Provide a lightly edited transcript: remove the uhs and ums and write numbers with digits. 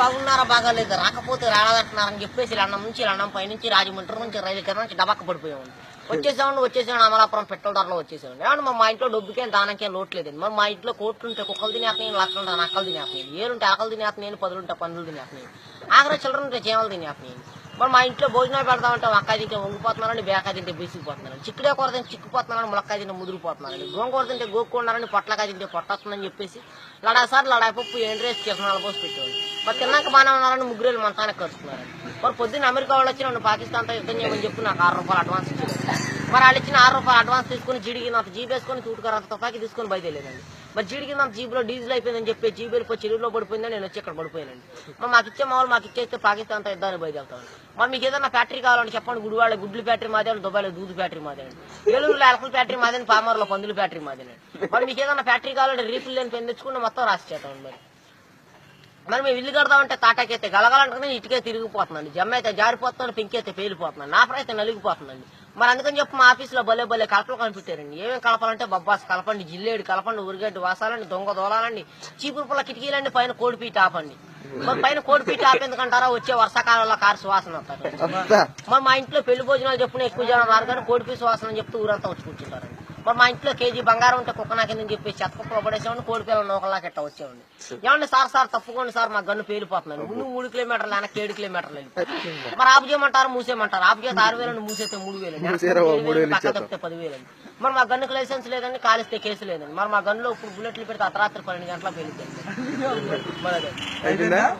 బాగున్నారా బాగాలేదు రాకపోతే రాలేదంటున్నారని చెప్పేసి లండం నుంచి లండం పైనుంచి రాజమండ్రి నుంచి రైలు కింద నుంచి డబక్క పడిపోయామండి. వచ్చేసాను అమలాపురం పెట్రోల్ ధరలో వచ్చేసామండి. ఏమన్నా మా ఇంట్లో డబ్బుకేం దానికేం లోటు లేదండి. మరి మా ఇంట్లో కోట్లు ఉంటే కుక్కలు తినేస్తున్నాయి, లక్షలు ఉంటే నక్కలు తినేస్తున్నాయి, ఏలుంటే ఆకలు తినేస్తున్నాయి, పదులుంటే పందులు తినేస్తున్నాయి, ఆఖరి చిల్లర ఉంటే చీమలు తినేస్తున్నాయి. మరి మా ఇంట్లో భోజనాలు పెడతామంటే వంకాయ తింటే వంగిపోతున్నారని, బేకాయ తింటే బీసిపోతున్నారని, చిక్కుడే కూర తింటే చిక్కుపోతున్నారని, ములక్కాయ తింటే ముదిరిపోతున్నారని, గోంగూర తింటే గోక్కున్నారని, పొట్లకాయ తింటే పొట్టొస్తుందని చెప్పేసి లడాసారి లడాయి పప్పు ఎండ్రేసి కిరణాలు పోసి పెట్టేవాళ్ళు. మరి తిన్నాక బాగానే ఉన్నారని ముగ్గురేళ్ళు మంచానికి కలుసుకున్నారని. మరి పొద్దున్న అమెరికా వాళ్ళు వచ్చి నన్ను పాకిస్తాన్తో యుద్ధం చేయమని చెప్పి నాకు ₹6 అడ్వాన్స్ ఇచ్చారు. మరి వాళ్ళు ఇచ్చిన ₹6 అడ్వాన్స్ తీసుకుని జీడికినంత జీబ్ వేసుకొని తూటుకారంత తుపాకి తీసుకొని బయలుదేరానండి. మరి జీడికినంత జీబులో డీజిల్ అయిపోయిందని చెప్పి జీబు వెళ్ళిపోయి చెరువులో పడిపోయిందని నేను వచ్చి ఇక్కడ పడిపోయానండి. మరి మాకు ఇచ్చే మామూలు మాకు ఇచ్చేస్తే పాకిస్తాన్తో యుద్ధాన్ని బయలుదేరుతాను. మరి మీకు ఏదైనా ఫ్యాక్టరీ కావాలని చెప్పండి. గుడివాళ్ళ గుడ్లు ఫ్యాక్టరీ మాదేనండి, దుబాయ్లో దూదు ఫ్యాక్టరీ మాదేనండి, ఏలూరులో ఎలకల ఫ్యాక్టరీ మాదేనండి, పామర్లో పందుల ఫ్యాక్టరీ మాదేనండి. మరి మీకు ఏదైనా ఫ్యాక్టరీ కావాలంటే రీఫిల్ లేని పెన్ తెచ్చుకుంటే మొత్తం రాసి చేస్తామండి. మరి మేము ఇల్లు కడదామంటే తాటాకైతే గలగలంటే ఇటుకే తిరిగిపోతుందండి, జమ్మ అయితే జారిపోతున్నాను, పెంకైతే పేలిపోతున్నాను, నా అయితే నలిగిపోతుందండి. మరి అందుకని చెప్పి మా ఆఫీసులో భలే కలపలు కనిపెట్టారండి. ఏమేమి కలపాలంటే బొబ్బాస్ కలపండి, జిల్లేడు కలపండి, ఉరిగడ్డి వాసాలండి, దొంగ దోలాలండి, చీపురు పుల్ల కిటికీలండి, పైన కోడిపీట ఆపండి. మరి పైన కోడిపీట ఆపేందుకంటారా వచ్చే వర్షాకాలంలో కారు సువాసన వస్తారు. మరి మా ఇంట్లో పెళ్లి భోజనాలు చెప్పుకుని ఎక్కువ జనం రారు కానీ కోడిపీట సువాసన అని చెప్తూ ఊరంతా వచ్చి కూర్చుంటారండి. మరి మా ఇంట్లో కేజీ బంగారం ఉంటే కుక్క నాకిందని చెప్పి చెత్తకుప్పలో పడేసామండి, కోడి పిల్లలు నూకల్లాకి ఎట్లా వచ్చేవాడి. ఏమండి సార్ తప్పుకోండి సార్ మా గన్ను పేలిపోతున్నాను, ముందు 3 కిలోమీటర్లు వెనక్కి 7 కిలోమీటర్లు వెళ్ళి మరి ఆపు చేయమంటారు, మూసేయమంటారు. ఆపు చేస్తే 6,000, మూసేస్తే 3,000, పక్క తప్పితే 10,000. మరి మా గన్నుకు లైసెన్స్ లేదండి, కాలిస్తే కేసు లేదండి. మరి మా గన్నులో ఇప్పుడు బుల్లెట్లు పెడితే అర్ధరాత్రి 12 గంటలకు వెళ్ళిపోయింది.